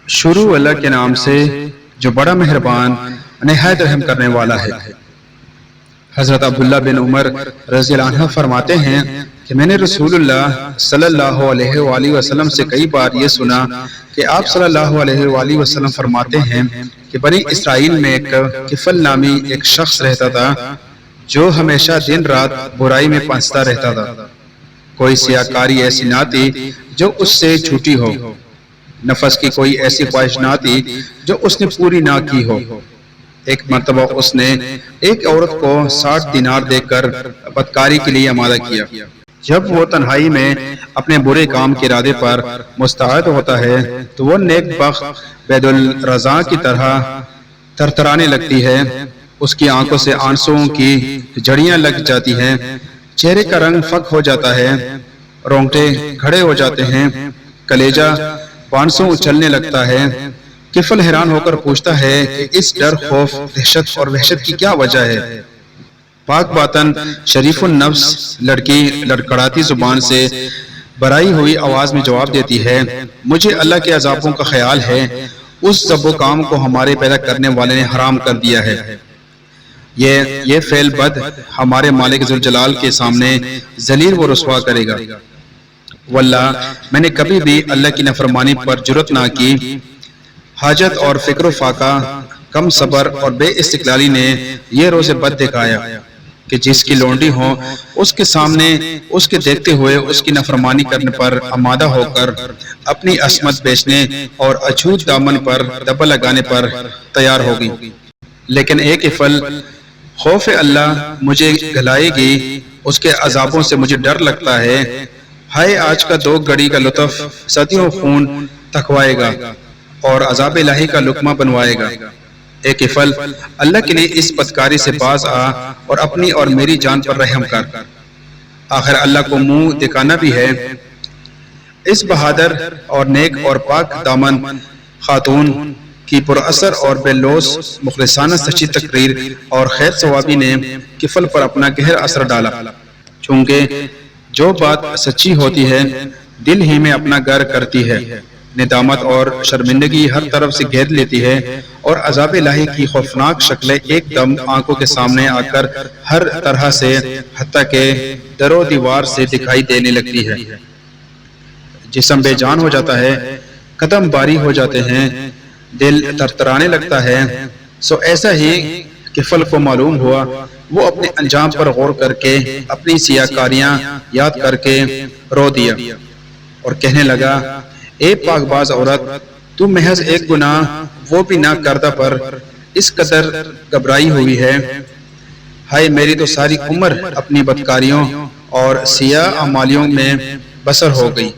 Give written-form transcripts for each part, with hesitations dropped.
شروع اللہ کے نام سے جو بڑا مہربان نہایت رحم کرنے والا ہے۔ حضرت عبداللہ بن عمر رضی اللہ عنہ فرماتے ہیں کہ میں نے رسول اللہ صلی اللہ علیہ وآلہ وسلم سے کئی بار یہ سنا کہ آپ صلی اللہ علیہ وآلہ وسلم فرماتے ہیں کہ بنی اسرائیل میں ایک کفل نامی ایک شخص رہتا تھا جو ہمیشہ دن رات برائی میں پنستا رہتا تھا۔ کوئی سیاکاری ایسی نہ تھی جو اس سے چھوٹی ہو، نفس کی کوئی ایسی خواہش نہ تھی جو اس نے پوری نہ کی ہو۔ ایک مرتبہ اس نے ایک عورت کو 60 دینار دے کر بدکاری کے لیے آمادہ کیا۔ جب وہ تنہائی میں اپنے برے کام کے ارادے پر مستعد ہوتا ہے تو وہ نیک بخت بید الرزاں کی طرح ترترانے لگتی ہے، اس کی آنکھوں سے آنسوؤں کی جھڑیاں لگ جاتی ہیں، چہرے کا رنگ فک ہو جاتا ہے، رونگٹے کھڑے ہو جاتے ہیں، کلیجہ بانسوں اچھلنے لگتا ہے۔ کفل حیران ہو کر پوچھتا ہے کہ اس ڈر، خوف، دہشت اور وحشت کی کیا وجہ ہے؟ پاک باطن شریف النفس لڑکی لڑکڑاتی زبان سے برائی ہوئی آواز میں جواب دیتی ہے، مجھے اللہ کے عذابوں کا خیال ہے، اس ذب و کام کو ہمارے پیدا کرنے والے نے حرام کر دیا ہے۔ یہ فعل بد ہمارے مالک ذوالجلال کے سامنے ذلیل و رسوا کرے گا۔ واللہ میں نے کبھی بھی اللہ کی نافرمانی پر جرأت نہ کی۔ حاجت اور فکر و فاقہ، کم صبر اور بے استقلالی نے یہ روز بد دکھایا کہ جس کی لونڈی ہو اس کے سامنے اس کے دیکھتے ہوئے اس کی نافرمانی کرنے پر آمادہ ہو کر اپنی عصمت بیچنے اور اچھوت دامن پر دبا لگانے پر تیار ہوگی۔ لیکن ایک افل خوف اللہ مجھے گھلائے گی، اس کے عذابوں سے مجھے ڈر لگتا ہے۔ ہائے آج کا دو گھڑی کا لطف صدیوں خون تھکوائے گا اور عذاب الہی کا لقمہ بنوائے گا۔ ایک افل اللہ کے لیے اس بدکاری سے باز آ اور اپنی اور میری جان پر رحم کر، آخر اللہ کو منہ دکھانا بھی ہے۔ اس بہادر اور نیک اور پاک دامن خاتون کی پر اثر اور بے لوث مخلصانہ سچی تقریر اور خیر ثوابی نے کفل پر اپنا گہرا اثر ڈالا، چونکہ جو بات سچی ہوتی ہے دل ہی میں اپنا گھر کرتی ہے، ندامت اور شرمندگی ہر طرف سے گھیر لیتی ہے اور عذاب الہی کی خوفناک شکلیں ایک دم آنکھوں کے سامنے آ کر ہر طرح سے حتیٰ کہ در و دیوار سے دکھائی دینے لگتی ہے۔ جسم بے جان ہو جاتا ہے، قدم باری ہو جاتے ہیں، دل ترترانے لگتا ہے۔ سو ایسا ہی کفل کو معلوم ہوا، وہ اپنے انجام پر غور کر کے اپنی سیاکاریاں یاد کر کے رو دیا اور کہنے لگا، اے پاک باز عورت، تو محض ایک گناہ وہ بھی نہ کردہ پر اس قدر گھبرائی ہوئی ہے۔ ہائے میری تو ساری عمر اپنی بدکاریوں اور سیاہ اعمالیوں میں بسر ہو گئی۔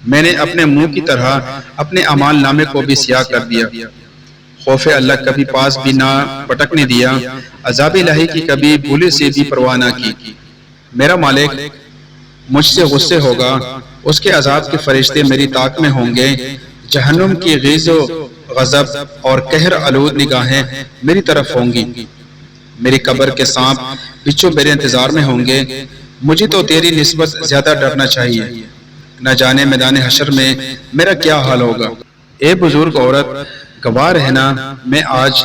میں نے اپنے منہ کی طرح اپنے اعمال نامے کو بھی سیاہ کر دیا۔ خوف اللہ کبھی پاس بھی نہ پٹکنے دیا، عذاب الہی کی کبھی بھولے سے بھی پرواہ نہ کی۔ میرا مالک مجھ سے غصے ہوگا، اس کے عذاب کے فرشتے میری طاق میں ہوں گے، جہنم کی غیظ و غضب اور قہر آلود نگاہیں میری طرف ہوں گی، میری قبر کے سانپ بچھو میرے انتظار میں ہوں گے۔ مجھے تو تیری نسبت زیادہ ڈرنا چاہیے، نہ جانے میدان حشر میں میرا کیا حال ہوگا۔ اے بزرگ عورت، گواہ رہنا، میں آج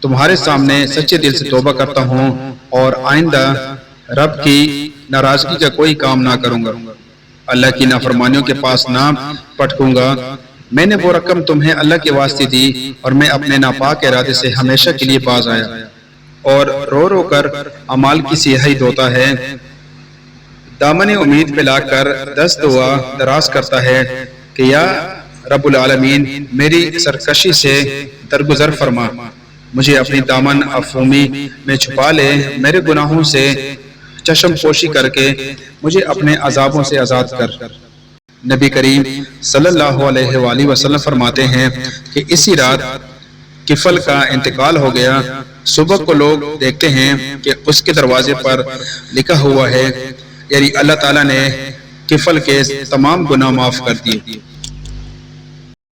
تمہارے سامنے سچے دل سے توبہ کرتا ہوں اور آئندہ رب کی ناراضگی کا کوئی کام نہ کروں گا، اللہ کی نافرمانیوں کے پاس نہ پٹکوں گا۔ میں نے وہ رقم تمہیں اللہ کے واسطے دی اور میں اپنے ناپاک ارادے سے ہمیشہ کے لیے باز آیا اور رو رو کر اعمال کی سیاہی دھوتا ہے، دامن امید پہ لا کر دست دعا دراز کرتا ہے کہ یا رب العالمین میری سرکشی سے درگزر فرما، مجھے اپنی دامن افہومی میں چھپا لے، میرے گناہوں سے چشم پوشی کر کے مجھے اپنے عذابوں سے آزاد کر۔ نبی کریم صلی اللہ علیہ وآلہ وسلم فرماتے ہیں کہ اسی رات کفل کا انتقال ہو گیا۔ صبح کو لوگ دیکھتے ہیں کہ اس کے دروازے پر لکھا ہوا ہے، یعنی اللہ تعالیٰ نے کفل کے تمام گناہ معاف کر دیے۔